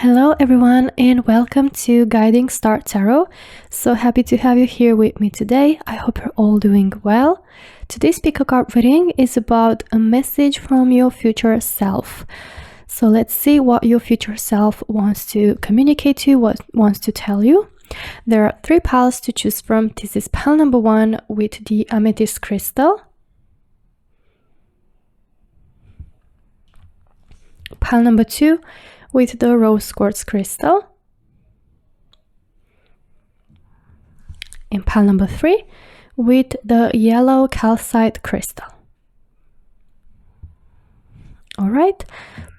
Hello everyone and welcome to Guiding Star Tarot. So happy to have you here with me today. I hope you're all doing well. Today's pick a card reading is about a message from your future self. So let's see what your future self wants to communicate to you, what wants to tell you. There are 3 piles to choose from. This is pile number 1 with the Amethyst crystal. Pile number 2 with the rose quartz crystal, and pile number 3 with the yellow calcite crystal. All right,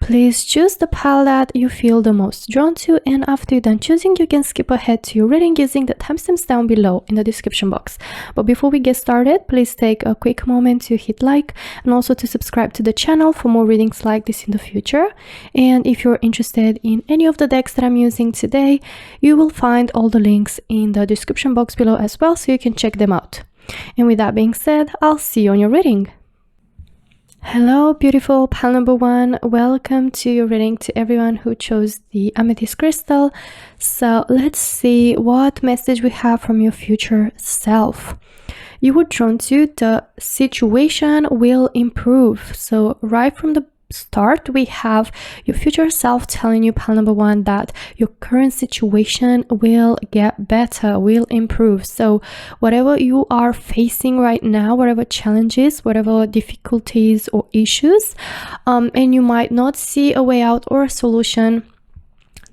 please choose the pile that you feel the most drawn to, and after you're done choosing, you can skip ahead to your reading using the timestamps down below in the description box. But before we get started, please take a quick moment to hit like and also to subscribe to the channel for more readings like this in the future. And if you're interested in any of the decks that I'm using today, you will find all the links in the description box below as well, so you can check them out. And with that being said, I'll see you on your reading. Hello beautiful pile number 1, welcome to your reading to everyone who chose the Amethyst crystal. So let's see what message we have from your future self. You were drawn to the situation will improve. So right from the start we have your future self telling you, pile number 1, that your current situation will get better, will improve. So whatever you are facing right now, whatever challenges, whatever difficulties or issues, and you might not see a way out or a solution,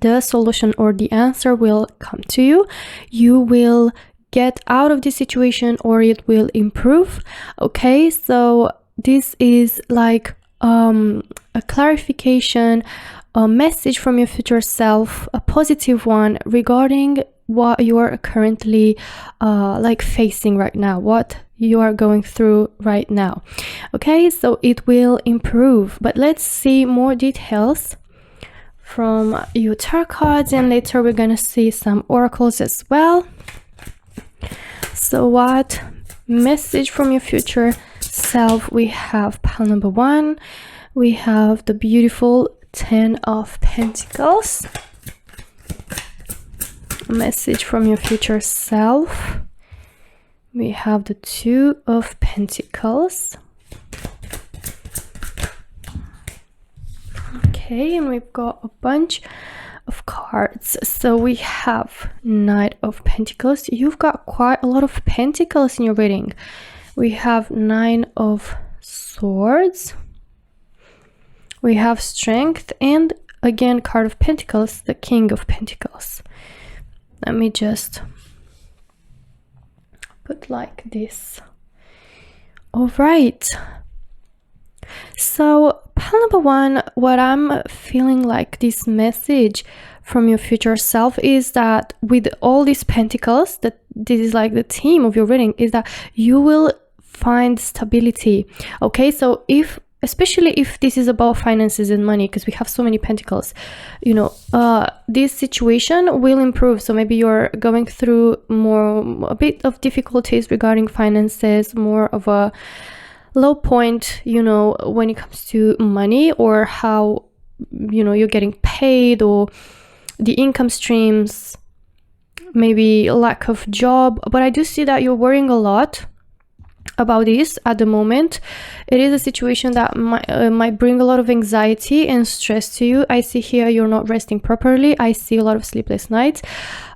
the solution or the answer will come to you. You will get out of this situation or it will improve. Okay, so this is like a clarification, a message from your future self, a positive one regarding what you are currently like facing right now, what you are going through right now. Okay, so it will improve. But let's see more details from your tarot cards, and later we're gonna see some oracles as well. So what message from your future self? We have pile number 1, we have the beautiful 10 of Pentacles. A message from your future self. We have the 2 of Pentacles. Okay, and we've got a bunch of cards. So we have Knight of Pentacles. You've got quite a lot of pentacles in your reading. We have 9 of Swords. We have Strength, and again card of Pentacles, the King of Pentacles. Let me just put like this. All right. So pile number 1, what I'm feeling like this message from your future self is that with all these pentacles, that this is like the theme of your reading, is that you will find stability. Okay, so especially if this is about finances and money, because we have so many pentacles, you know, this situation will improve. So maybe you're going through a bit of difficulties regarding finances, more of a low point, you know, when it comes to money, or how, you know, you're getting paid, or the income streams, maybe lack of job. But I do see that you're worrying a lot about this at the moment. It is a situation that might bring a lot of anxiety and stress to you. I see here you're not resting properly. I see a lot of sleepless nights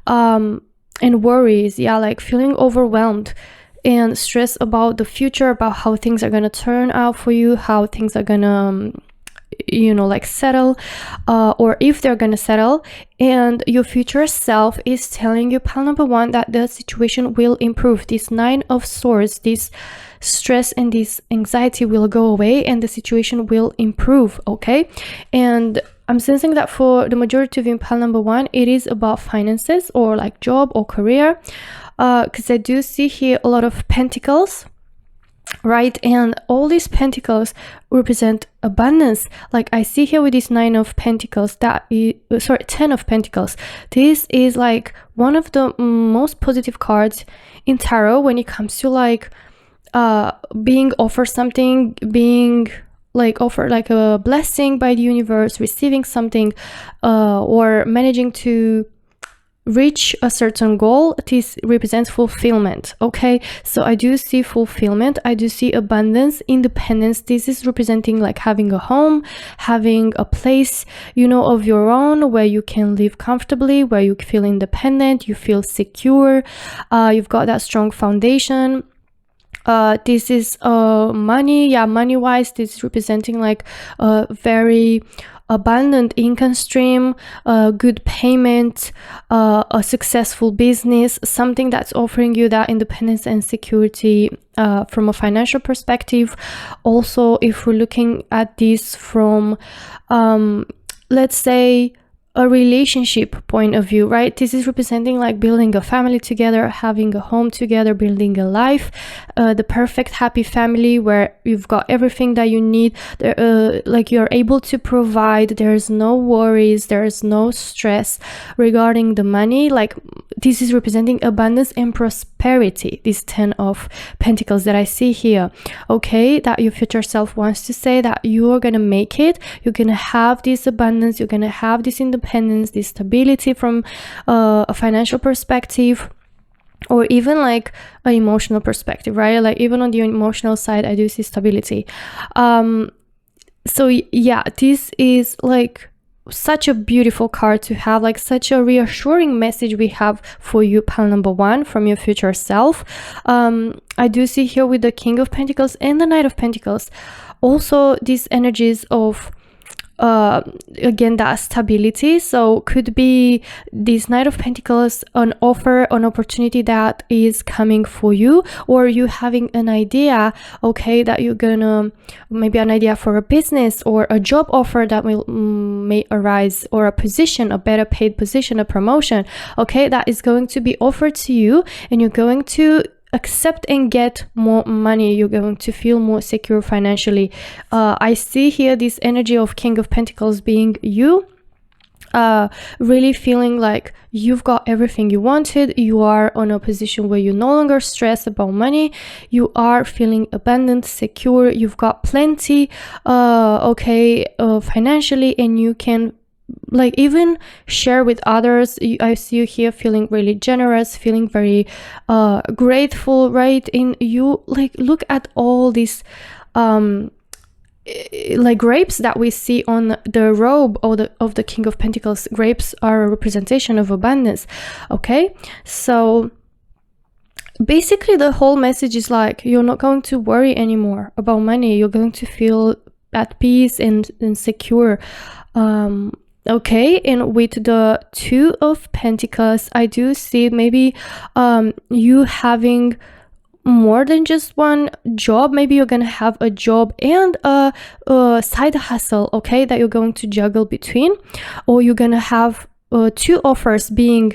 and worries, yeah, like feeling overwhelmed and stress about the future, about how things are going to turn out for you, how things are going to you know, like settle, or if they're gonna settle. And your future self is telling you, pile number 1, that the situation will improve. This 9 of Swords, this stress and this anxiety will go away and the situation will improve. Okay, and I'm sensing that for the majority of you in pile number 1, it is about finances or like job or career, because I do see here a lot of pentacles, right? And all these pentacles represent abundance. Like I see here with this 9 of Pentacles, 10 of Pentacles, this is like one of the most positive cards in tarot when it comes to like being offered something, being like offer like a blessing by the universe, receiving something, or managing to reach a certain goal. This represents fulfillment. Okay, so I do see fulfillment, I do see abundance, independence. This is representing like having a home, having a place, you know, of your own, where you can live comfortably, where you feel independent, you feel secure, you've got that strong foundation. This is money. Yeah, money wise, this is representing like a very abundant income stream, good payment, a successful business, something that's offering you that independence and security from a financial perspective. Also, if we're looking at this from let's say a relationship point of view, right? This is representing like building a family together, having a home together, building a life, the perfect happy family where you've got everything that you need, like you're able to provide. There's no worries, there's no stress regarding the money. Like this is representing abundance and prosperity, this 10 of Pentacles that I see here. Okay, that your future self wants to say that you're gonna make it, you're gonna have this abundance, you're gonna have this independence, this stability from a financial perspective, or even like an emotional perspective, right? Like even on the emotional side, I do see stability. So yeah, this is like such a beautiful card to have, like such a reassuring message we have for you, pile number 1, from your future self. I do see here with the King of Pentacles and the Knight of Pentacles also these energies of again, that stability. So could be this Knight of Pentacles, an offer, an opportunity that is coming for you, or you having an idea, okay, that you're gonna, maybe an idea for a business or a job offer that will may arise, or a position, a better paid position, a promotion, okay, that is going to be offered to you, and you're going to accept and get more money. You're going to feel more secure financially. I see here this energy of King of Pentacles being you, really feeling like you've got everything you wanted. You are on a position where you no longer stress about money. You are feeling abundant, secure. You've got plenty, financially, and you can like even share with others. I see you here feeling really generous, feeling very grateful, right? In you, like, look at all these like grapes that we see on the robe of the King of Pentacles. Grapes are a representation of abundance. Okay, so basically the whole message is like you're not going to worry anymore about money. You're going to feel at peace and secure. Okay, and with the Two of Pentacles, I do see maybe you having more than just one job. Maybe you're gonna have a job and a side hustle, okay, that you're going to juggle between, or you're gonna have two offers being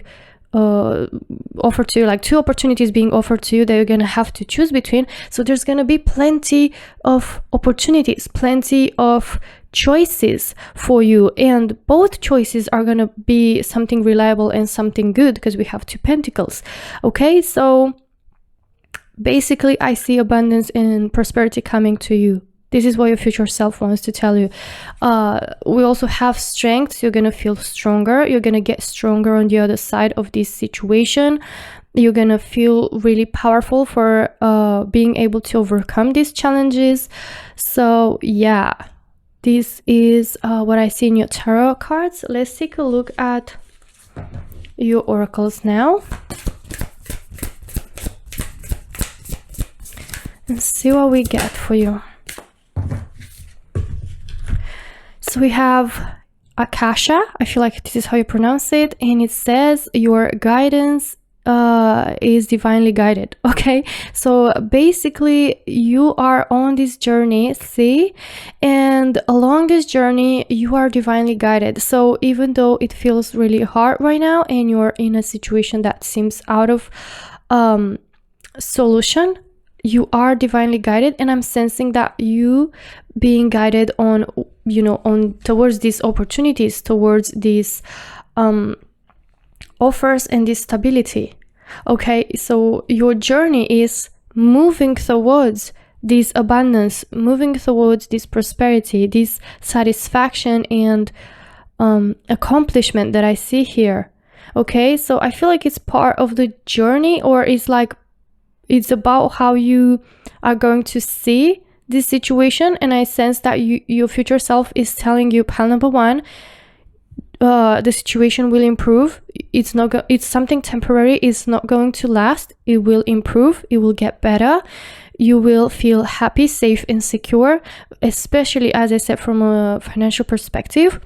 offered to you, like two opportunities being offered to you that you're gonna have to choose between. So there's gonna be plenty of opportunities, plenty of choices for you, and both choices are gonna be something reliable and something good, because we have Two Pentacles. Okay, so basically I see abundance and prosperity coming to you. This is what your future self wants to tell you. We also have strength. So you're gonna feel stronger. You're gonna get stronger on the other side of this situation. You're gonna feel really powerful for being able to overcome these challenges. So yeah, this is what I see in your tarot cards. Let's take a look at your oracles now and see what we get for you. So we have Akasha, I feel like this is how you pronounce it, and it says your guidance is divinely guided. Okay, so basically you are on this journey, see, and along this journey you are divinely guided. So even though it feels really hard right now and you're in a situation that seems out of solution, you are divinely guided, and I'm sensing that you being guided on, you know, on towards these opportunities, towards these offers and this stability. Okay, so your journey is moving towards this abundance, moving towards this prosperity, this satisfaction and accomplishment that I see here. Okay, so I feel like it's part of the journey, or it's it's about how you are going to see this situation. And I sense that your future self is telling you, pile number one, the situation will improve. It's something temporary. It's not going to last. It will improve. It will get better. You will feel happy, safe, and secure, especially, as I said, from a financial perspective.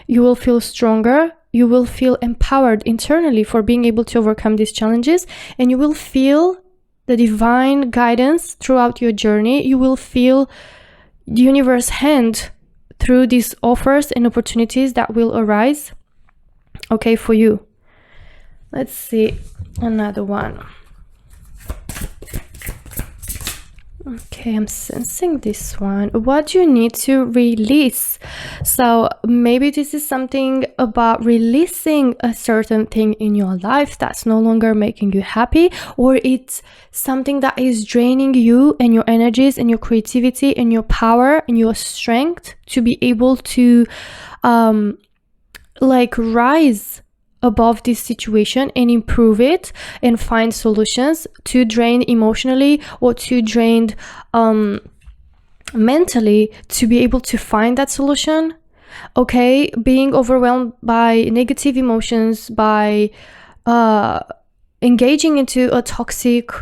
You will feel stronger. You will feel empowered internally for being able to overcome these challenges, and you will feel the divine guidance throughout your journey. You will feel the universe hand through these offers and opportunities that will arise, okay, for you. Let's see another one. Okay, I'm sensing this one. What do you need to release? So maybe this is something about releasing a certain thing in your life that's no longer making you happy, or it's something that is draining you and your energies and your creativity and your power and your strength to be able to rise above this situation and improve it and find solutions. Too drained emotionally or too drained mentally to be able to find that solution. Okay, being overwhelmed by negative emotions, by engaging into a toxic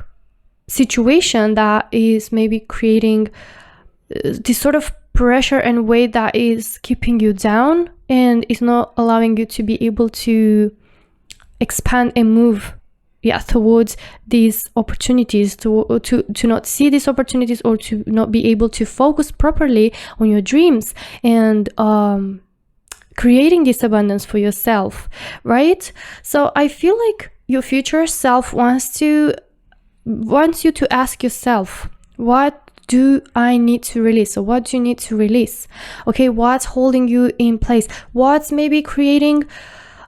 situation that is maybe creating this sort of pressure and weight that is keeping you down and is not allowing you to be able to expand and move towards these opportunities, to not see these opportunities, or to not be able to focus properly on your dreams and creating this abundance for yourself, right? So I feel like your future self wants you to ask yourself, what do I need to release? So what do you need to release? Okay, what's holding you in place? What's maybe creating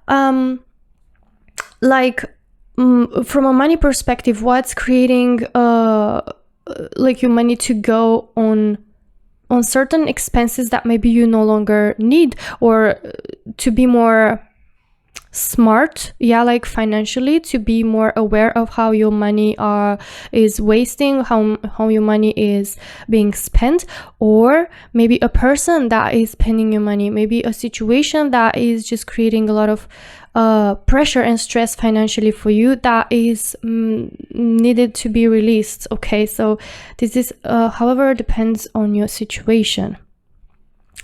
from a money perspective, what's creating your money to go on certain expenses that maybe you no longer need, or to be more smart, financially, to be more aware of how your money is wasting, how your money is being spent, or maybe a person that is spending your money, maybe a situation that is just creating a lot of pressure and stress financially for you that is needed to be released. Okay, so this is however depends on your situation.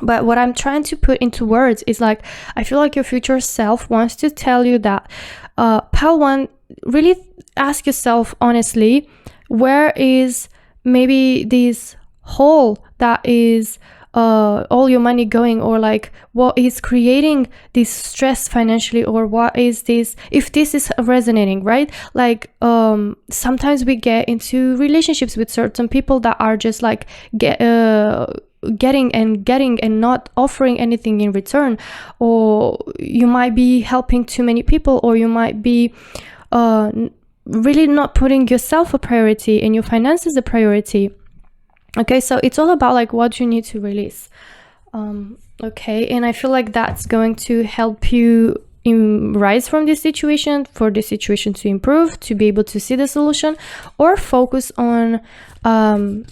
But what I'm trying to put into words is I feel like your future self wants to tell you that pile one, really ask yourself honestly, where is maybe this hole that is all your money going, or what is creating this stress financially, or what is this, if this is resonating, right? Sometimes we get into relationships with certain people that are just getting and not offering anything in return, or you might be helping too many people, or you might be really not putting yourself a priority and your finances a priority. Okay, so it's all about what you need to release. Okay, and I feel like that's going to help you rise from this situation, for this situation to improve, to be able to see the solution, or focus on on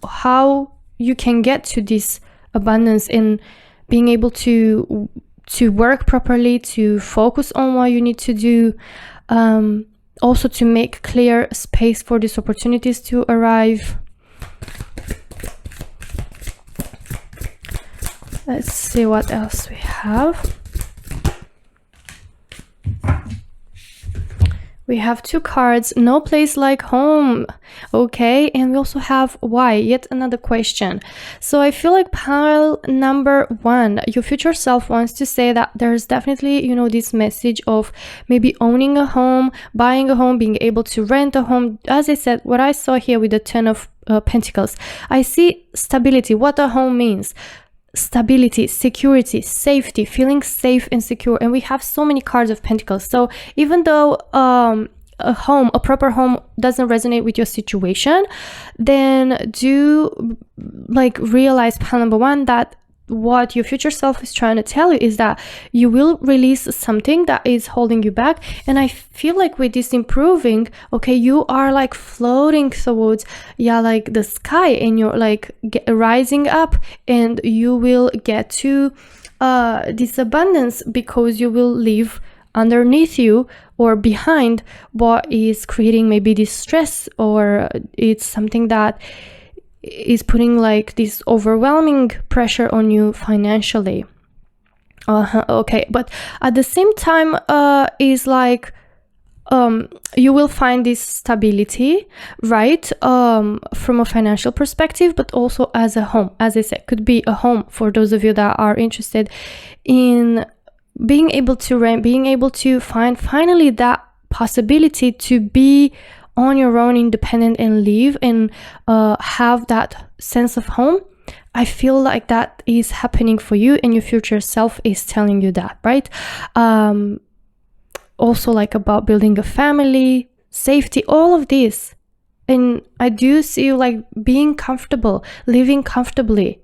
how you can get to this abundance and being able to work properly, to focus on what you need to do, also to make clear space for these opportunities to arrive. Let's see what else we have. We have two cards, no place like home. Okay, and we also have why, yet another question. So I feel like pile number one, your future self wants to say that there's definitely, this message of maybe owning a home, buying a home, being able to rent a home. As I said, what I saw here with the Ten of Pentacles, I see stability, what a home means. Stability, security, safety, feeling safe and secure. And we have so many cards of Pentacles. So even though a proper home doesn't resonate with your situation, then do like realize, pile number one, that what your future self is trying to tell you is that you will release something that is holding you back. And I feel like with this improving, okay, you are like floating towards like the sky, and you're like rising up, and you will get to this abundance, because you will leave underneath you or behind what is creating maybe this stress, or it's something that is putting like this overwhelming pressure on you financially. Okay, but at the same time, is like you will find this stability, right, from a financial perspective, but also as a home. As I said, could be a home for those of you that are interested in being able to rent, being able to find finally that possibility to be on your own, independent, and live and have that sense of home. I feel like that is happening for you, and your future self is telling you that, right? Also like about building a family, safety, all of this. And I do see you like being comfortable, living comfortably,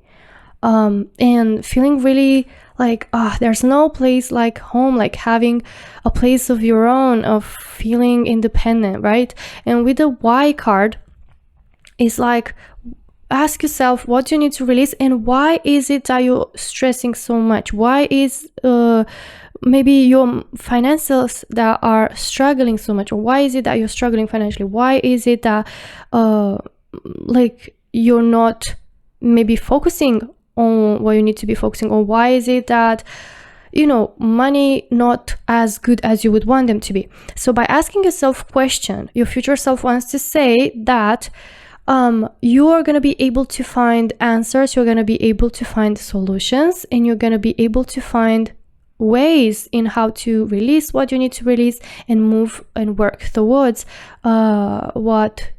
and feeling really like, there's no place like home, like having a place of your own, of feeling independent, right? And with the Y card, it's like, ask yourself, what do you need to release, and why is it that you're stressing so much? Why is maybe your finances that are struggling so much, or why is it that you're struggling financially? Why is it that like you're not maybe focusing on what you need to be focusing on? Why is it that, you know, money not as good as you would want them to be? So by asking yourself question, your future self wants to say that you are going to be able to find answers, you're going to be able to find solutions, and you're going to be able to find ways in how to release what you need to release and move and work towards what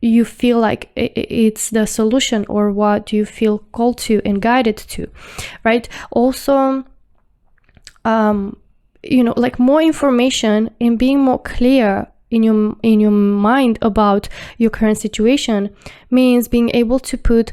you feel like it's the solution, or what you feel called to and guided to, right? Also, you know, like more information and being more clear in your mind about your current situation means being able to put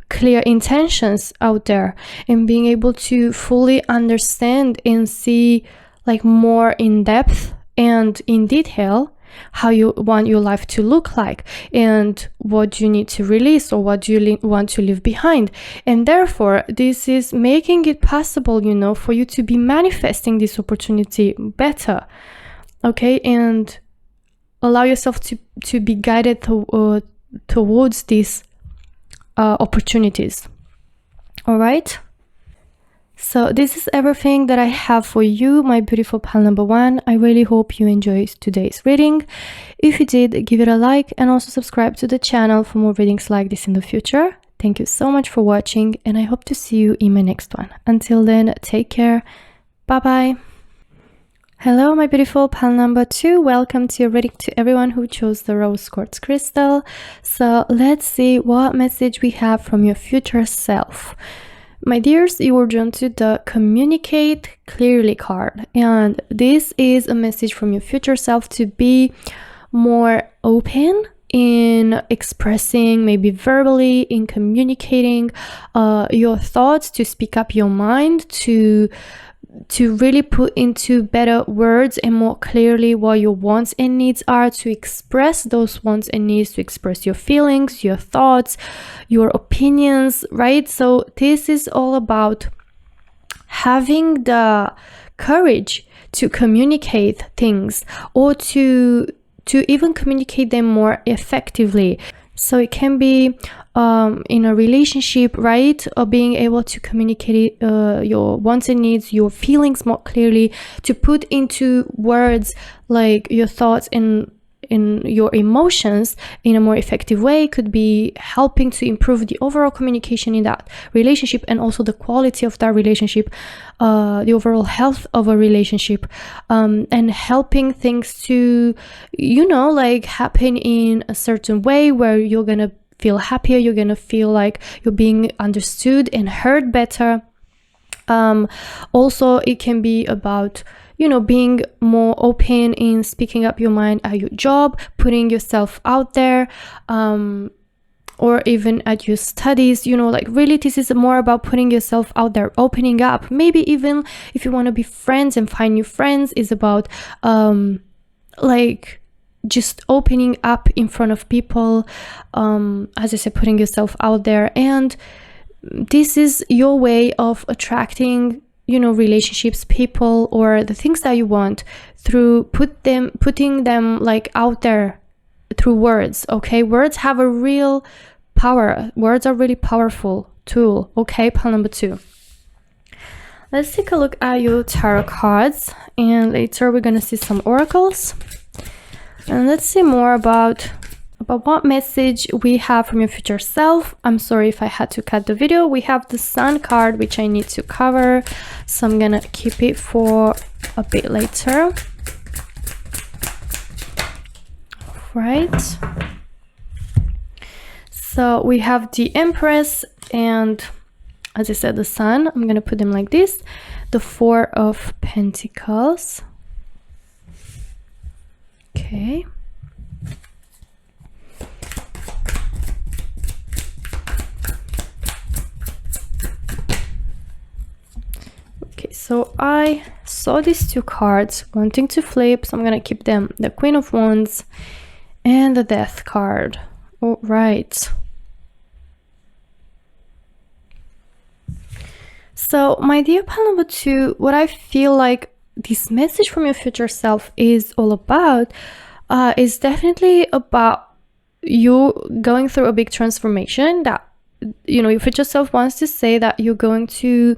clear intentions out there, and being able to fully understand and see like more in depth and in detail how you want your life to look like, and what you need to release, or what you want to leave behind. And therefore, this is making it possible, you know, for you to be manifesting this opportunity better, okay? And allow yourself to be guided towards these opportunities. All right? So this is everything that I have for you, my beautiful pal number one. I really hope you enjoyed today's reading. If you did, give it a like, and also subscribe to the channel for more readings like this in the future. Thank you so much for watching, and I hope to see you in my next one. Until then, take care. Bye-bye. Hello, my beautiful pal number two. Welcome to your reading to everyone who chose the rose quartz crystal. So let's see what message we have from your future self. My dears, you were drawn to the Communicate Clearly card, and this is a message from your future self to be more open in expressing, maybe verbally, in communicating your thoughts, to speak up your mind, to really put into better words and more clearly what your wants and needs are, to express those wants and needs, to express your feelings, your thoughts, your opinions, right? So this is all about having the courage to communicate things, or to even communicate them more effectively. So it can be in a relationship, right? Or being able to communicate your wants and needs, your feelings more clearly, to put into words like your thoughts and in your emotions in a more effective way, could be helping to improve the overall communication in that relationship, and also the quality of that relationship, the overall health of a relationship, and helping things to, you know, like happen in a certain way where you're gonna feel happier, you're gonna feel like you're being understood and heard better. Also, it can be about, being more open in speaking up your mind at your job, putting yourself out there, or even at your studies. Like, really, this is more about putting yourself out there, opening up. Maybe even if you want to be friends and find new friends, is about like just opening up in front of people, as I said, putting yourself out there. And this is your way of attracting, relationships, people, or the things that you want, through putting them like out there through words. Okay, words have a real power. Words are really powerful tool. Okay, pile number 2. Let's take a look at your tarot cards, and later we're gonna see some oracles, and let's see more about what message we have from your future self. I'm sorry if I had to cut the video. We have the Sun card, which I need to cover, so I'm gonna keep it for a bit later. Right, so we have the Empress, and as I said, the Sun. I'm gonna put them like this. The 4 of Pentacles. Okay, so I saw these 2 cards wanting to flip, so I'm gonna keep them. The Queen of Wands and the Death card. All right. So, my dear pile number 2, what I feel like this message from your future self is all about, is definitely about you going through a big transformation. That, your future self wants to say that you're going to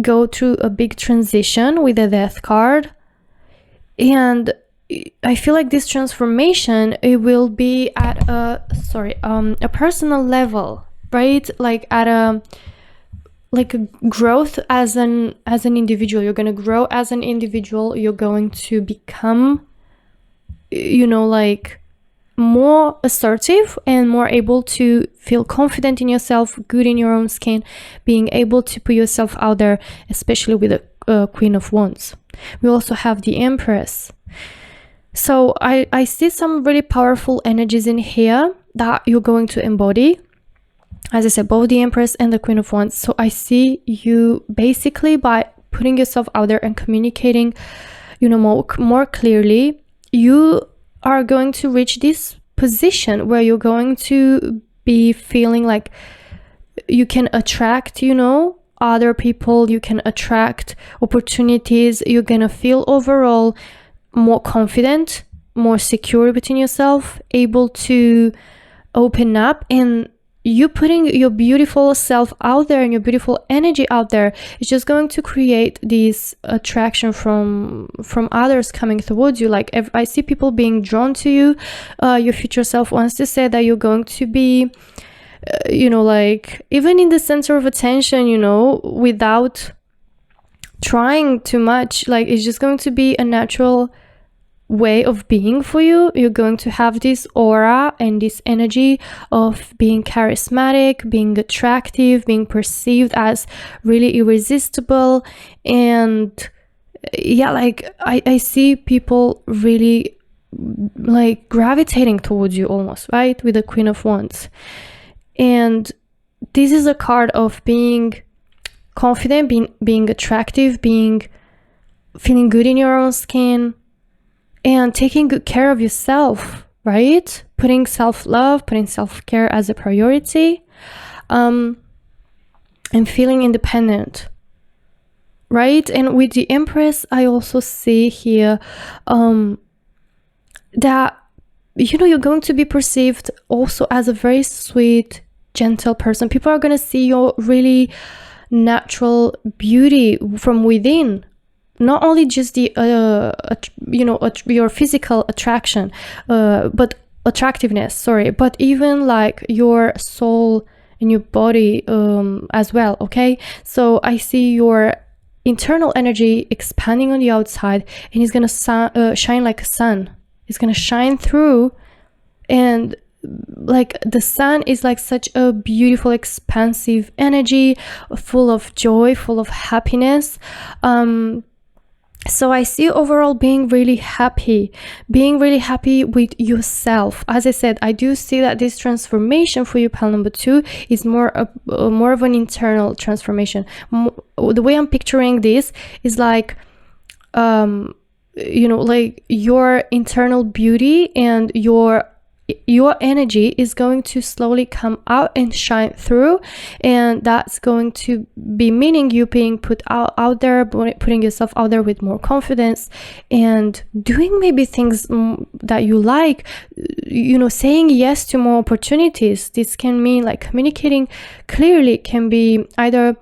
go through a big transition with the Death card. And I feel like this transformation, it will be at a personal level, right? Like at a growth as an individual. You're going to grow as an individual. You're going to become, like more assertive and more able to feel confident in yourself, good in your own skin, being able to put yourself out there, especially with the Queen of Wands. We also have the Empress. So I see some really powerful energies in here that you're going to embody. As I said, both the Empress and the Queen of Wands. So I see you basically, by putting yourself out there and communicating, more clearly, you are going to reach this position where you're going to be feeling like you can attract, other people, you can attract opportunities. You're going to feel overall more confident, more secure within yourself, able to open up, and you putting your beautiful self out there and your beautiful energy out there is just going to create this attraction from others coming towards you. Like, if I see people being drawn to you, your future self wants to say that you're going to be, like, even in the center of attention, without trying too much. Like, it's just going to be a natural way of being for you. You're going to have this aura and this energy of being charismatic, being attractive, being perceived as really irresistible. And yeah, like I see people really like gravitating towards you almost, right? With the Queen of Wands. And this is a card of being confident, being attractive, feeling good in your own skin, and taking good care of yourself, right? Putting self-love, putting self-care as a priority, and feeling independent, right? And with the Empress, I also see here that, you're going to be perceived also as a very sweet, gentle person. People are going to see your really natural beauty from within. Not only just the your physical attraction, but attractiveness, but even like your soul and your body as well. Okay, so I see your internal energy expanding on the outside, and it's gonna shine like a sun. It's gonna shine through, and like the sun is like such a beautiful, expansive energy, full of joy, full of happiness. So I see overall being really happy with yourself. As I said, I do see that this transformation for you, pile number 2, is more of an internal transformation. The way I'm picturing this is like, like your internal beauty and your energy is going to slowly come out and shine through, and that's going to be meaning you being put out there, putting yourself out there with more confidence, and doing maybe things that you like, saying yes to more opportunities. This can mean like communicating clearly. It can be either,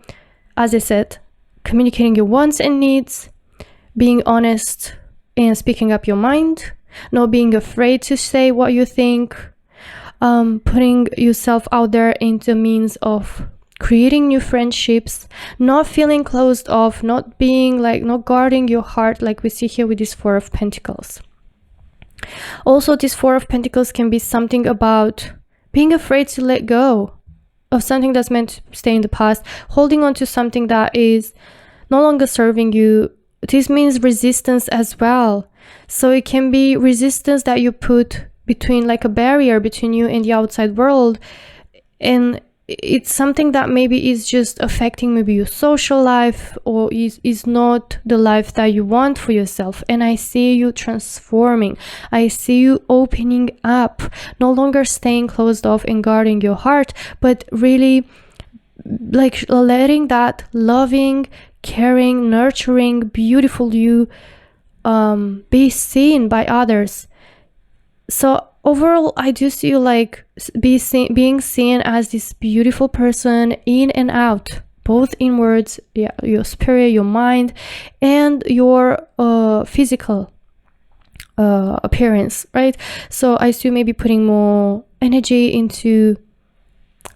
as I said, communicating your wants and needs, being honest and speaking up your mind, not being afraid to say what you think, putting yourself out there into means of creating new friendships, not feeling closed off, not guarding your heart like we see here with this 4 of Pentacles. Also, this 4 of Pentacles can be something about being afraid to let go of something that's meant to stay in the past, holding on to something that is no longer serving you. This means resistance as well. So it can be resistance that you put between, like a barrier between you and the outside world. And it's something that maybe is just affecting maybe your social life, or is not the life that you want for yourself. And I see you transforming. I see you opening up, no longer staying closed off and guarding your heart, but really like letting that loving, caring, nurturing, beautiful you be seen by others. So overall, I do see you like being seen as this beautiful person in and out, both inwards, your spirit, your mind, and your physical appearance, right? So I see you maybe putting more energy into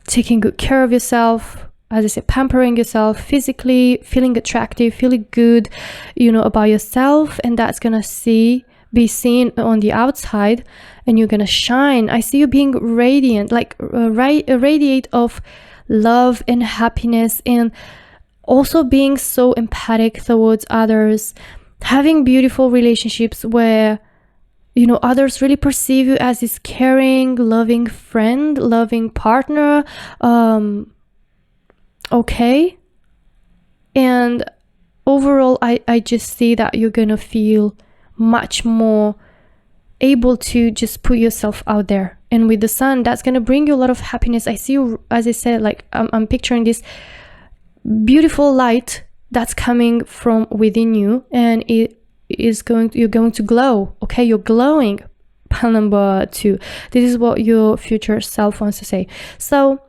taking good care of yourself, as I said, pampering yourself physically, feeling attractive, feeling good, about yourself, and that's gonna be seen on the outside, and you're gonna shine. I see you being radiant, like radiate of love and happiness, and also being so empathic towards others, having beautiful relationships where others really perceive you as this caring, loving friend, loving partner. Okay. And overall, I just see that you're gonna feel much more able to just put yourself out there. And with the sun, that's gonna bring you a lot of happiness. I see you, as I said, like I'm picturing this beautiful light that's coming from within you, and you're going to glow. Okay, you're glowing. Pile number 2. This is what your future self wants to say. So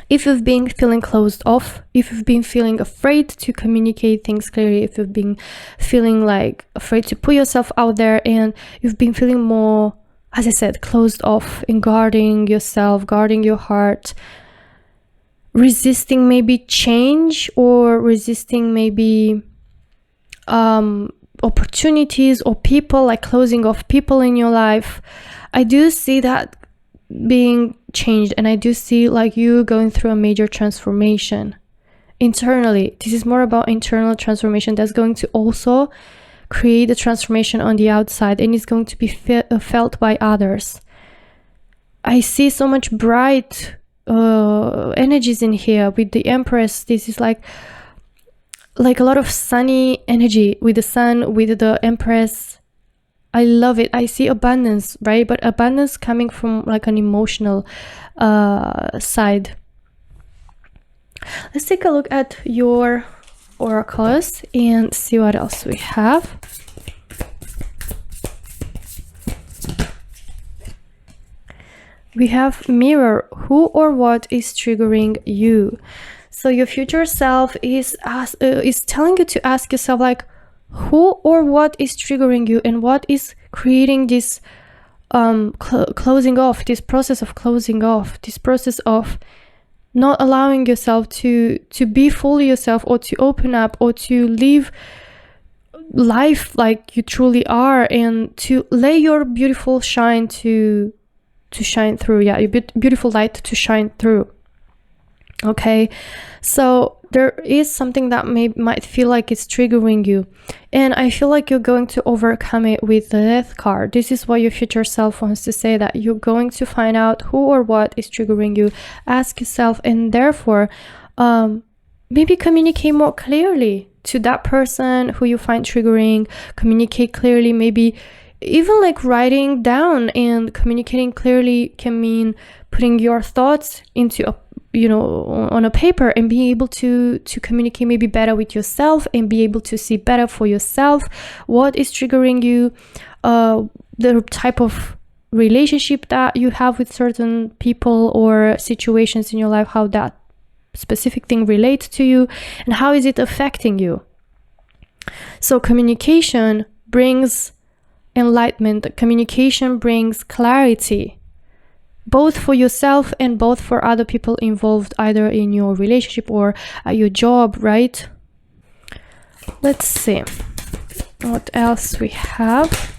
if you've been feeling closed off, if you've been feeling afraid to communicate things clearly, if you've been feeling like afraid to put yourself out there, and you've been feeling more, as I said, closed off in guarding yourself, guarding your heart, resisting maybe change, or resisting maybe opportunities or people, like closing off people in your life, I do see that being changed, and I do see like you going through a major transformation internally. This is more about internal transformation that's going to also create a transformation on the outside, and it's going to be felt by others. I see so much bright energies in here with the Empress. This is like a lot of sunny energy with the sun, with the Empress. I love it. I see abundance, right? But abundance coming from like an emotional side. Let's take a look at your oracles and see what else we have. We have Mirror. Who or what is triggering you? So your future self is telling you to ask yourself, like, who or what is triggering you, and what is creating this closing off, this process of closing off, this process of not allowing yourself to be fully yourself, or to open up, or to live life like you truly are, and to lay your beautiful shine to shine through. Yeah, your beautiful light to shine through. Okay, so there is something that might feel like it's triggering you, and I feel like you're going to overcome it with the Death card. This is what your future self wants to say, that you're going to find out who or what is triggering you. Ask yourself, and therefore maybe communicate more clearly to that person who you find triggering. Communicate clearly, maybe even like writing down and communicating clearly can mean putting your thoughts into on a paper and being able to communicate maybe better with yourself and be able to see better for yourself what is triggering you, the type of relationship that you have with certain people or situations in your life, how that specific thing relates to you and how is it affecting you. So communication brings enlightenment. Communication brings clarity, both for yourself and both for other people involved, either in your relationship or at your job, right? Let's see what else we have.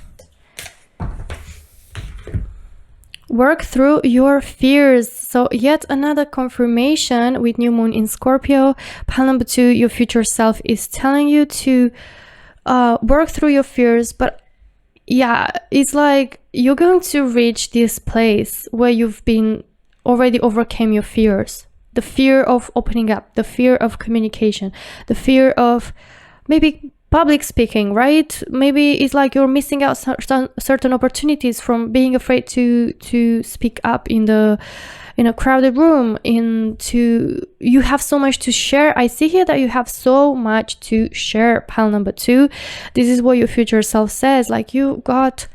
Work through your fears. So yet another confirmation with new moon in Scorpio. Pile number 2, your future self is telling you to work through your fears, but yeah, it's like you're going to reach this place where you've been already overcame your fears. The fear of opening up, the fear of communication, the fear of maybe public speaking, right? Maybe it's like you're missing out certain opportunities from being afraid to speak up in a crowded room. You have so much to share. I see here that you have so much to share. Pile number 2, this is what your future self says, like you got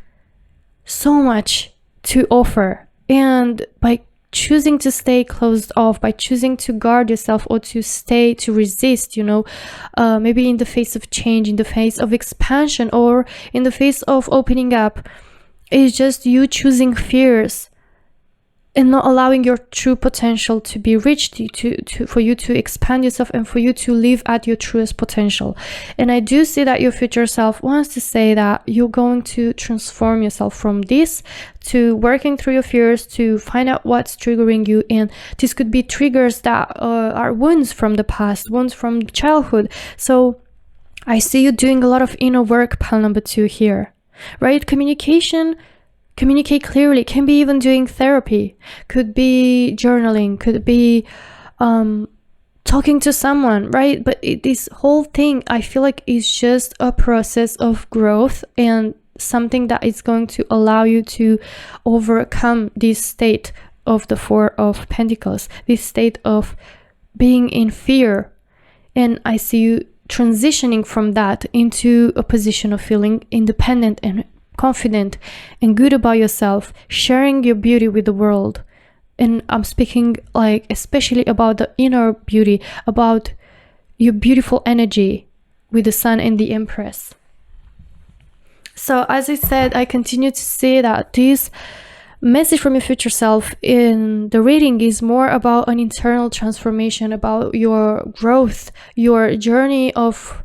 so much to offer, and by choosing to stay closed off, by choosing to guard yourself or to resist, maybe in the face of change, in the face of expansion, or in the face of opening up, it's just you choosing fears and not allowing your true potential to be reached, for you to expand yourself and for you to live at your truest potential. And I do see that your future self wants to say that you're going to transform yourself from this to working through your fears to find out what's triggering you. And this could be triggers that are wounds from the past, wounds from childhood. So I see you doing a lot of inner work, pile number 2 here, right? Communicate clearly, can be even doing therapy, could be journaling, could be talking to someone, right? But this whole thing, I feel like, is just a process of growth and something that is going to allow you to overcome this state of the 4 of Pentacles, this state of being in fear. And I see you transitioning from that into a position of feeling independent and confident and good about yourself, sharing your beauty with the world. And I'm speaking like especially about the inner beauty, about your beautiful energy with the Sun and the Empress. So as I said, I continue to say that this message from your future self in the reading is more about an internal transformation, about your growth, your journey of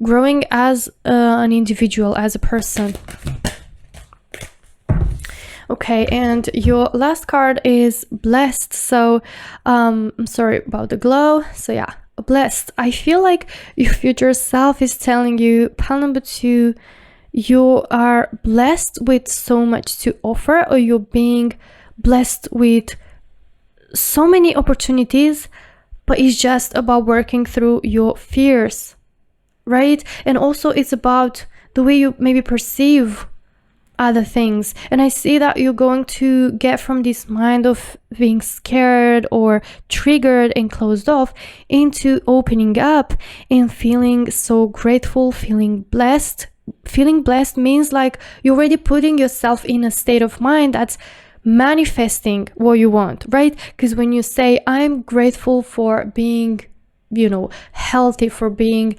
growing as an individual, as a person. Okay, and your last card is Blessed. So I'm sorry about the glow. So yeah, Blessed. I feel like your future self is telling you, pile number 2, you are blessed with so much to offer, or you're being blessed with so many opportunities, but it's just about working through your fears, right? And also it's about the way you maybe perceive other things. And I see that you're going to get from this mind of being scared or triggered and closed off into opening up and feeling so grateful, feeling blessed. Feeling blessed means like you're already putting yourself in a state of mind that's manifesting what you want, right? Because when you say, I'm grateful for being, healthy, for being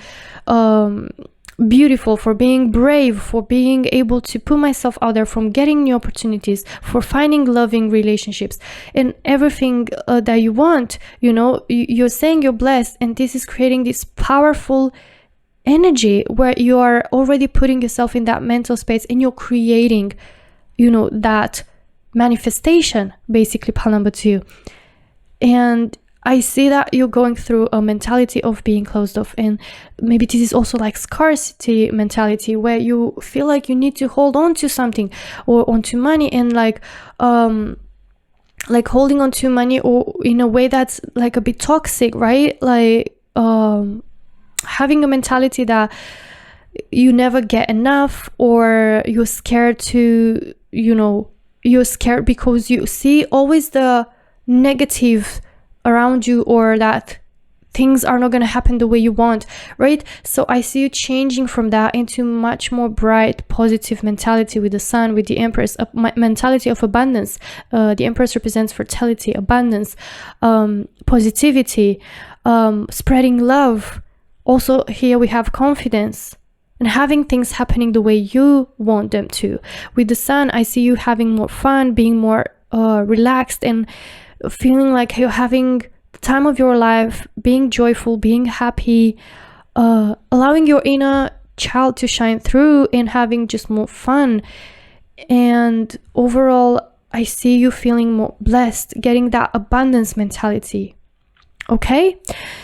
beautiful, for being brave, for being able to put myself out there, from getting new opportunities, for finding loving relationships and everything that you want, you're saying you're blessed, and this is creating this powerful energy where you are already putting yourself in that mental space and you're creating, that manifestation, basically, pile number 2. And I see that you're going through a mentality of being closed off, and maybe this is also like scarcity mentality, where you feel like you need to hold on to something or onto money, and like holding on to money or in a way that's like a bit toxic, right? Like having a mentality that you never get enough, or you're scared to, you're scared because you see always the negative around you, or that things are not going to happen the way you want, right? So I see you changing from that into much more bright, positive mentality with the sun, with the Empress, a mentality of abundance. The Empress represents fertility, abundance, positivity, spreading love. Also here we have confidence and having things happening the way you want them to. With the sun, I see you having more fun, being more relaxed, and feeling like you're having the time of your life, being joyful, being happy, allowing your inner child to shine through, and having just more fun. And overall, I see you feeling more blessed, getting that abundance mentality. Okay,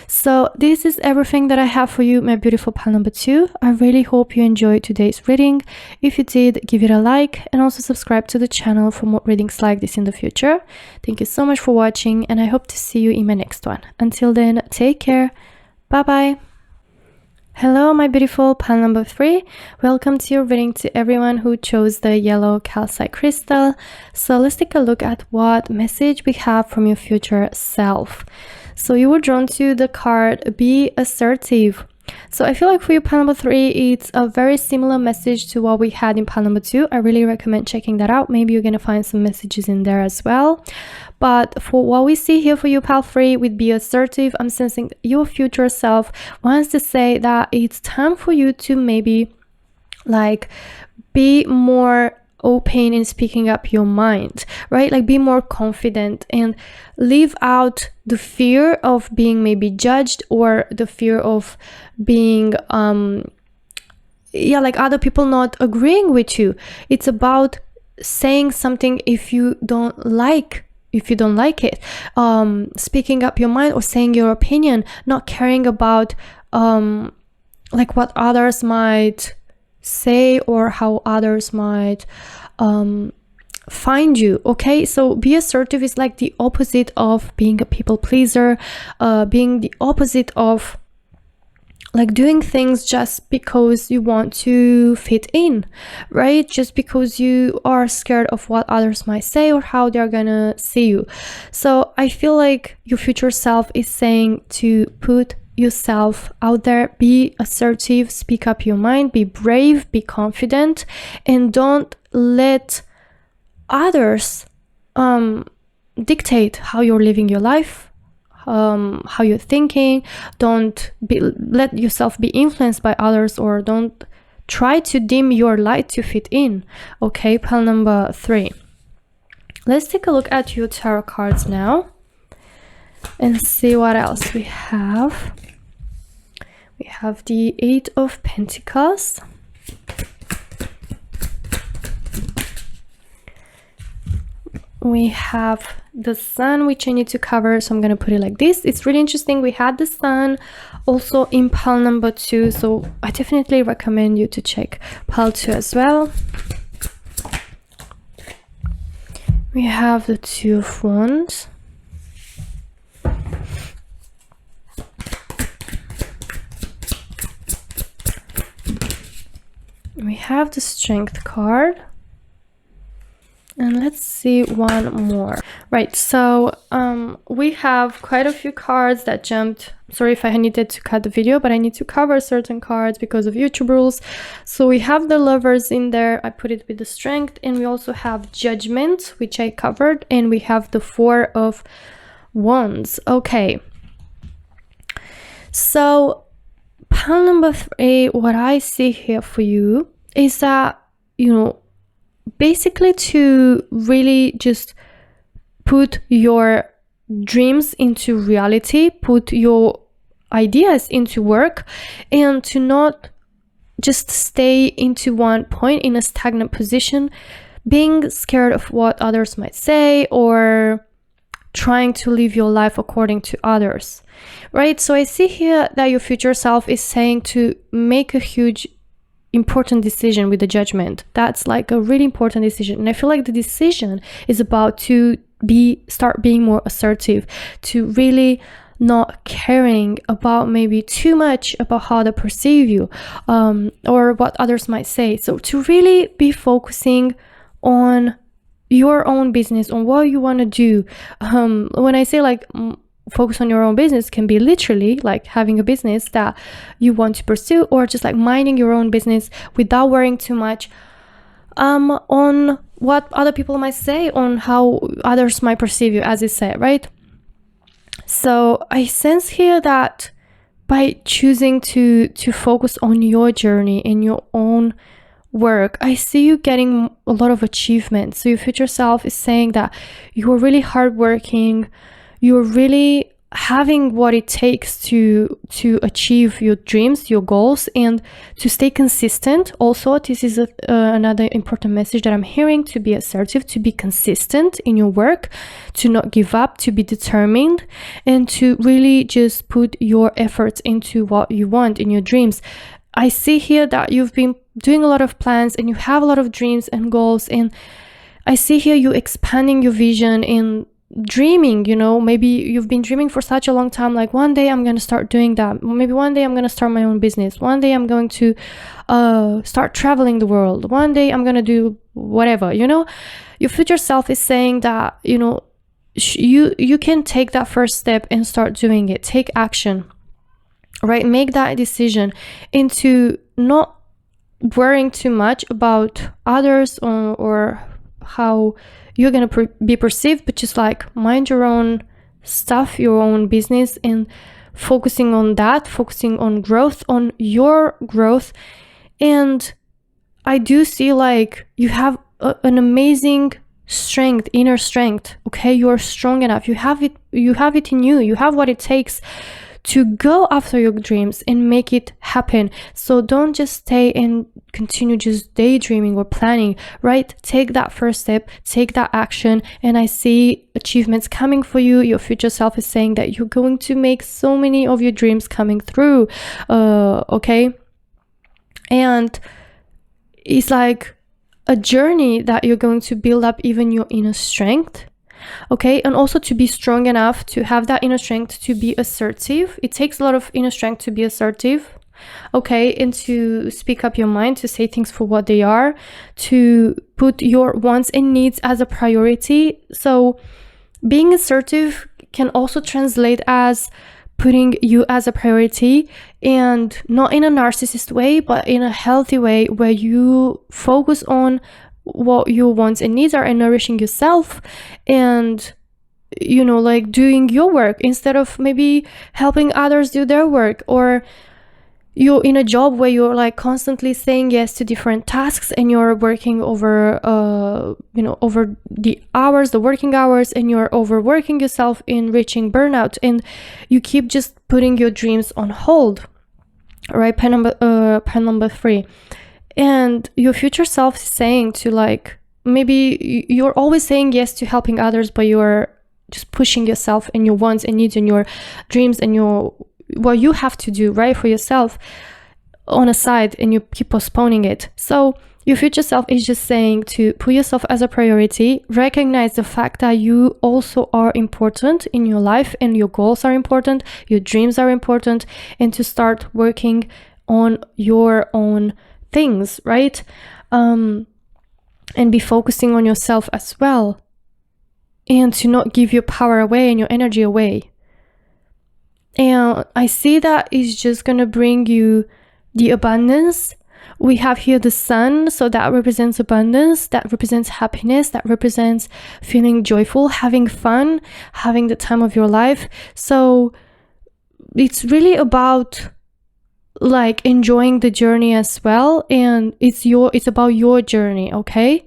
so this is everything that I have for you, my beautiful pile number 2. I really hope you enjoyed today's reading. If you did, give it a like, and also subscribe to the channel for more readings like this in the future. Thank you so much for watching, and I hope to see you in my next one. Until then, take care. Bye bye. Hello, my beautiful pile number 3. Welcome to your reading, to everyone who chose the yellow calcite crystal. So let's take a look at what message we have from your future self. So you were drawn to the card, be assertive. So I feel like for you, pile number 3, it's a very similar message to what we had in pile number 2. I really recommend checking that out. Maybe you're going to find some messages in there as well. But for what we see here for you, pile 3, with be assertive, I'm sensing your future self wants to say that it's time for you to maybe like be more open in speaking up your mind, right? Like be more confident and leave out the fear of being maybe judged, or the fear of being like other people not agreeing with you. It's about saying something if you don't like it, speaking up your mind or saying your opinion, not caring about like what others might say or how others might find you. Okay, so be assertive is like the opposite of being a people pleaser, being the opposite of like doing things just because you want to fit in, right? Just because you are scared of what others might say or how they're gonna see you. So I feel like your future self is saying to put yourself out there, be assertive, speak up your mind, be brave, be confident, and don't let others dictate how you're living your life, how you're thinking. Don't let yourself be influenced by others, or don't try to dim your light to fit in. Okay, pile number 3. Let's take a look at your tarot cards now and see what else we have. We have the 8 of Pentacles. We have the Sun, which I need to cover, so I'm going to put it like this. It's really interesting. We had the Sun also in pile number 2, so I definitely recommend you to check pile 2 as well. We have the 2 of Wands. We have the Strength card. And let's see one more. Right, so we have quite a few cards that jumped. Sorry if I needed to cut the video, but I need to cover certain cards because of YouTube rules. So we have the Lovers in there. I put it with the Strength, and we also have Judgment, which I covered, and we have the 4 of Wands. Okay. So pile number 3, what I see here for you is that, you know, basically to really just put your dreams into reality, put your ideas into work, and to not just stay into one point in a stagnant position, being scared of what others might say, or trying to live your life according to others, right? So I see here that your future self is saying to make a huge important decision with the judgment. That's like a really important decision. And I feel like the decision is about to start being more assertive, to really not caring about maybe too much about how they perceive you, or what others might say. So to really be focusing on your own business, on what you want to do. When I say like focus on your own business, can be literally like having a business that you want to pursue, or just like minding your own business without worrying too much on what other people might say, on how others might perceive you, as I said, right? So I sense here that by choosing to focus on your journey and your own work, I see you getting a lot of achievements. So your future self is saying that you are really hardworking, you're really having what it takes to achieve your dreams, your goals, and to stay consistent. Also, this is another important message that I'm hearing: to be assertive, to be consistent in your work, to not give up, to be determined, and to really just put your efforts into what you want in your dreams. I see here that you've been doing a lot of plans and you have a lot of dreams and goals, and I see here you expanding your vision and dreaming. Maybe you've been dreaming for such a long time, like one day I'm going to start doing that, maybe one day I'm going to start my own business, one day I'm going to start traveling the world, one day I'm going to do whatever. Your future self is saying that you can take that first step and start doing it. Take action, right? Make that decision into not worrying too much about others or how you're going to be perceived, but just like mind your own stuff, your own business, and focusing on that, focusing on growth, on your growth. And I do see like you have an amazing strength, inner strength. Okay, you're strong enough. You have it in you. You have what it takes to go after your dreams and make it happen. So don't just stay and continue just daydreaming or planning, right? Take that first step, take that action, and I see achievements coming for you. Your future self is saying that you're going to make so many of your dreams coming through, okay? And it's like a journey that you're going to build up even your inner strength. Okay, and also to be strong enough to have that inner strength to be assertive. It takes a lot of inner strength to be assertive, okay, and to speak up your mind, to say things for what they are, to put your wants and needs as a priority. So being assertive can also translate as putting you as a priority, and not in a narcissist way, but in a healthy way where you focus on what your wants and needs are and nourishing yourself, and like doing your work instead of maybe helping others do their work. Or you're in a job where you're like constantly saying yes to different tasks, and you're working over over the hours, the working hours, and you're overworking yourself in reaching burnout, and you keep just putting your dreams on hold, right? Pen number 3. And your future self is saying to like, maybe you're always saying yes to helping others, but you're just pushing yourself and your wants and needs and your dreams and what you have to do, right, for yourself on a side, and you keep postponing it. So your future self is just saying to put yourself as a priority, recognize the fact that you also are important in your life, and your goals are important, your dreams are important, and to start working on your own things, right? And be focusing on yourself as well, and to not give your power away and your energy away. And I see that is just gonna bring you the abundance. We have here the sun, so that represents abundance, that represents happiness, that represents feeling joyful, having fun, having the time of your life. So it's really about like enjoying the journey as well, and it's about your journey, okay?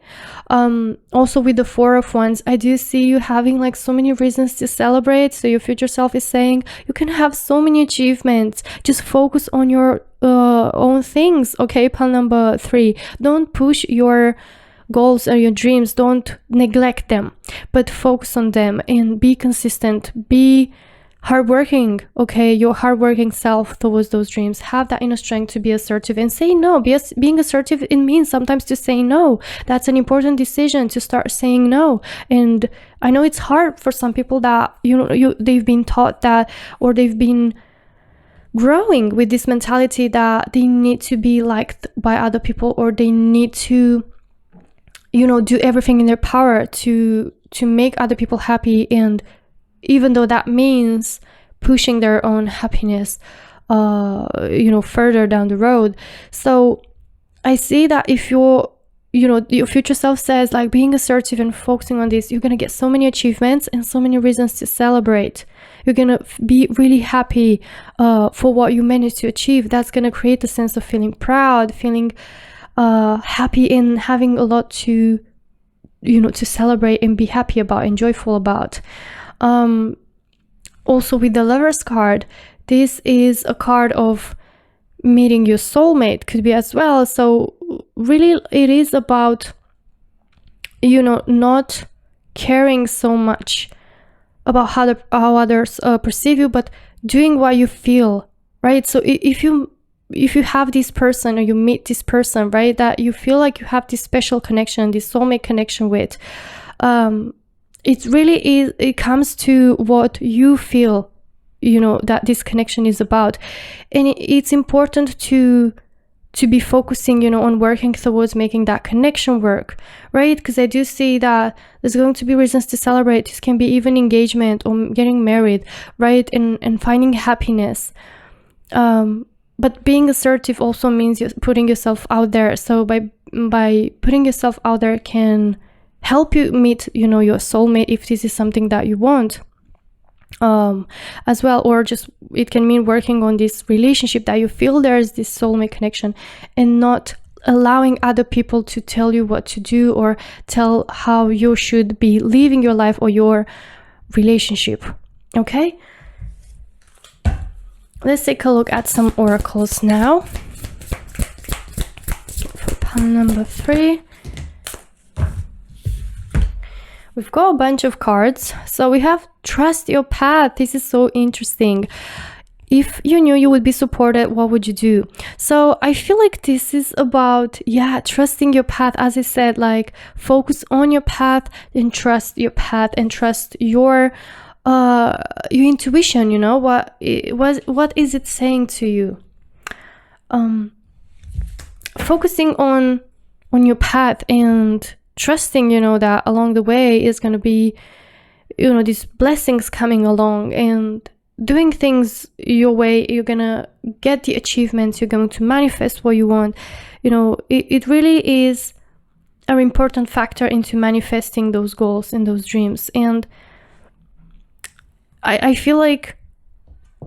Also with the 4 of Wands, I do see you having like so many reasons to celebrate. So your future self is saying you can have so many achievements, just focus on your own things, okay? Pile number 3, don't push your goals or your dreams, don't neglect them, but focus on them and be consistent, be hardworking, okay, your hardworking self towards those dreams. Have that inner strength to be assertive and say no. Being assertive, it means sometimes to say no. That's an important decision, to start saying no. And I know it's hard for some people that they've been taught that, or they've been growing with this mentality that they need to be liked by other people, or they need to do everything in their power to make other people happy, and even though that means pushing their own happiness further down the road. So I see that if your future self says, like, being assertive and focusing on this, you're gonna get so many achievements and so many reasons to celebrate. You're gonna be really happy for what you managed to achieve. That's gonna create a sense of feeling proud, feeling happy, and having a lot to celebrate and be happy about and joyful about. Also with the Lover's card, this is a card of meeting your soulmate, could be as well. So really it is about not caring so much about how others perceive you, but doing what you feel, right? So if you have this person, or you meet this person, right, that you feel like you have this special connection, this soulmate connection with, it really is, it comes to what you feel, that this connection is about. And it's important to be focusing, on working towards making that connection work, right? Because I do see that there's going to be reasons to celebrate. This can be even engagement or getting married, right? And finding happiness. But being assertive also means you're putting yourself out there. So by putting yourself out there can help you meet, your soulmate, if this is something that you want, as well. Or just, it can mean working on this relationship that you feel there's this soulmate connection, and not allowing other people to tell you what to do or tell how you should be living your life or your relationship. Okay? Let's take a look at some oracles now. For pile number 3. We've got a bunch of cards. So we have trust your path. This is so interesting. If you knew you would be supported, what would you do? So I feel like this is about, trusting your path. As I said, like, focus on your path and trust your path, and trust your intuition. What is it saying to you? Focusing on your path and trusting, that along the way is going to be, these blessings coming along, and doing things your way, you're going to get the achievements, you're going to manifest what you want. It really is an important factor into manifesting those goals and those dreams. And I feel like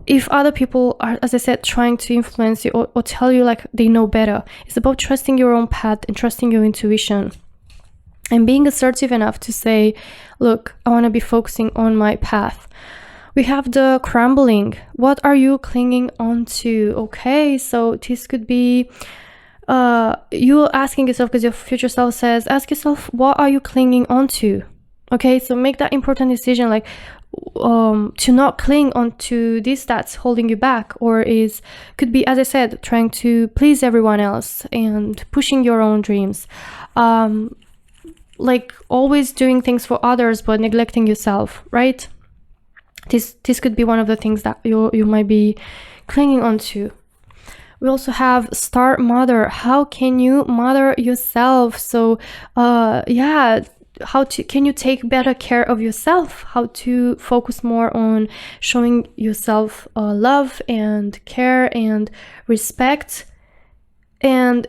if other people are, as I said, trying to influence you or tell you like they know better, it's about trusting your own path and trusting your intuition. And being assertive enough to say, look, I want to be focusing on my path. We have the crumbling. What are you clinging on to? Okay, so this could be you asking yourself, because your future self says, ask yourself, what are you clinging on to? Okay, so make that important decision, like to not cling on to this that's holding you back, or could be, as I said, trying to please everyone else and pushing your own dreams. Like always doing things for others but neglecting yourself, right? This could be one of the things that you might be clinging on to. We also have Star Mother. How can you mother yourself? So can you take better care of yourself? How to focus more on showing yourself love and care and respect. And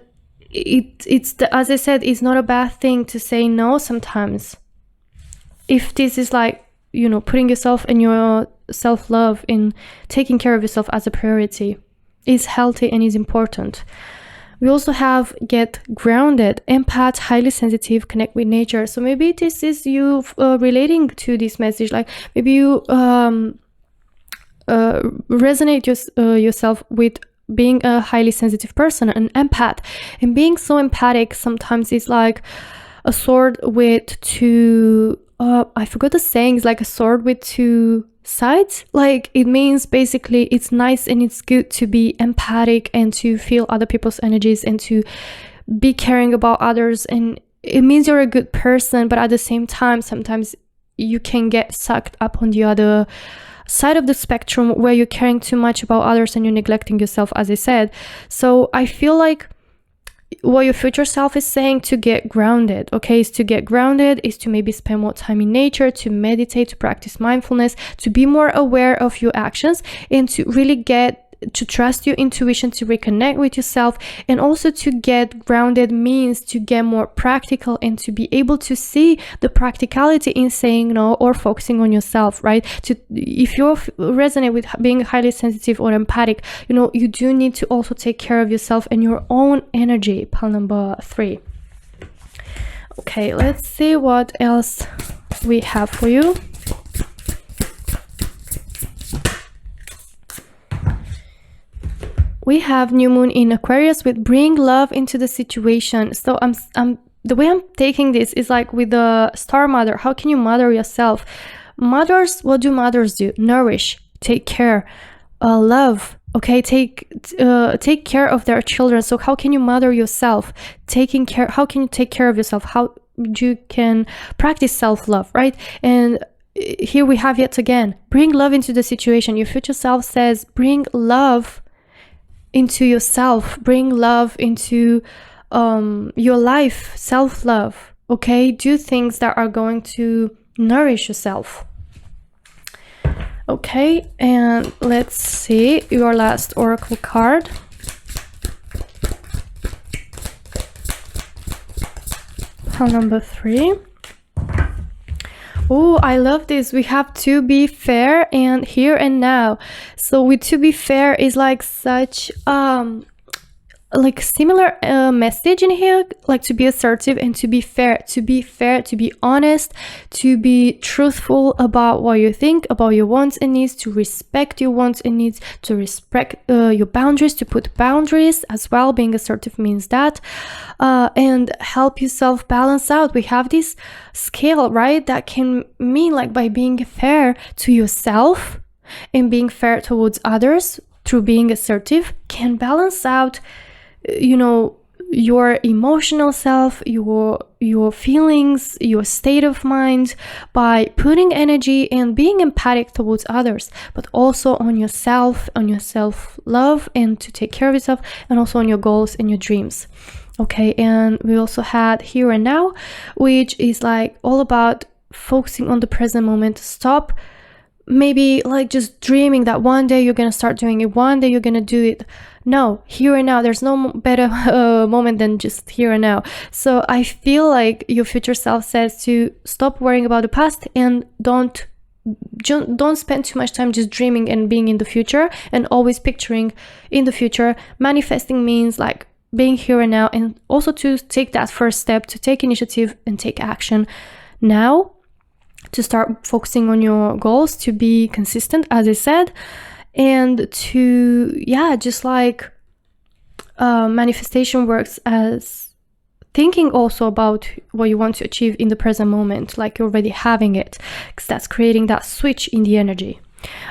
as I said, it's not a bad thing to say no sometimes. If this is like, putting yourself and your self-love in taking care of yourself as a priority is healthy and is important. We also have get grounded, empath, highly sensitive, connect with nature. So maybe this is you relating to this message. Like maybe you resonate yourself with being a highly sensitive person, an empath. And being so empathic sometimes is like, a sword with two, I forgot the saying, it's like a sword with two sides. Like, it means basically it's nice and it's good to be empathic and to feel other people's energies and to be caring about others, and it means you're a good person, but at the same time sometimes you can get sucked up on the other side of the spectrum where you're caring too much about others and you're neglecting yourself, as I said. So I feel like what your future self is saying to get grounded, okay, is to get grounded, is to maybe spend more time in nature, to meditate, to practice mindfulness, to be more aware of your actions, and to really get to trust your intuition, to reconnect with yourself. And also to get grounded means to get more practical and to be able to see the practicality in saying no or focusing on yourself, right? To, if you resonate with being highly sensitive or empathic, you know, you do need to also take care of yourself and your own energy. Pile number 3. Okay, let's see what else we have for you. We have new moon in Aquarius with bring love into the situation. So I'm the way I'm taking this is like with the star mother. How can you mother yourself? Mothers, what do mothers do? Nourish, take care, love. Okay, take care of their children. So how can you mother yourself? Taking care. How can you take care of yourself? How you can practice self-love, right? And here we have yet again, bring love into the situation. Your future self says, bring love into yourself, bring love into your life, self-love. Okay, do things that are going to nourish yourself. Okay, and let's see your last oracle card. Pile number 3. Oh, I love this. We have to be fair and here and now. So with to be fair is like such like similar message in here, like to be assertive and to be fair, to be honest, to be truthful about what you think, about your wants and needs, to respect your wants and needs, to respect your boundaries, to put boundaries as well. Being assertive means that, and help yourself balance out. We have this scale, right? That can mean like by being fair to yourself and being fair towards others through being assertive can balance out, you know, your emotional self, your feelings, your state of mind, by putting energy and being empathic towards others, but also on yourself, on your self-love, and to take care of yourself, and also on your goals and your dreams. Okay, and we also had here and now, which is like all about focusing on the present moment. Stop maybe like just dreaming that one day you're gonna start doing it, one day you're gonna do it. No, here and now. There's no better moment than just here and now. So I feel like your future self says to stop worrying about the past and don't spend too much time just dreaming and being in the future and always picturing in the future. Manifesting means like being here and now, and also to take that first step, to take initiative and take action now, to start focusing on your goals, to be consistent, as I said, and to, just like manifestation works as thinking also about what you want to achieve in the present moment, like you're already having it, because that's creating that switch in the energy.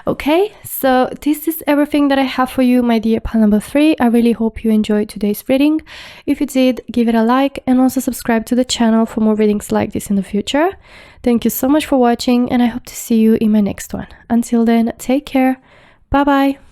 Okay, so this is everything that I have for you, my dear pile number 3. I really hope you enjoyed today's reading. If you did, give it a like and also subscribe to the channel for more readings like this in the future. Thank you so much for watching, and I hope to see you in my next one. Until then, take care. Bye bye.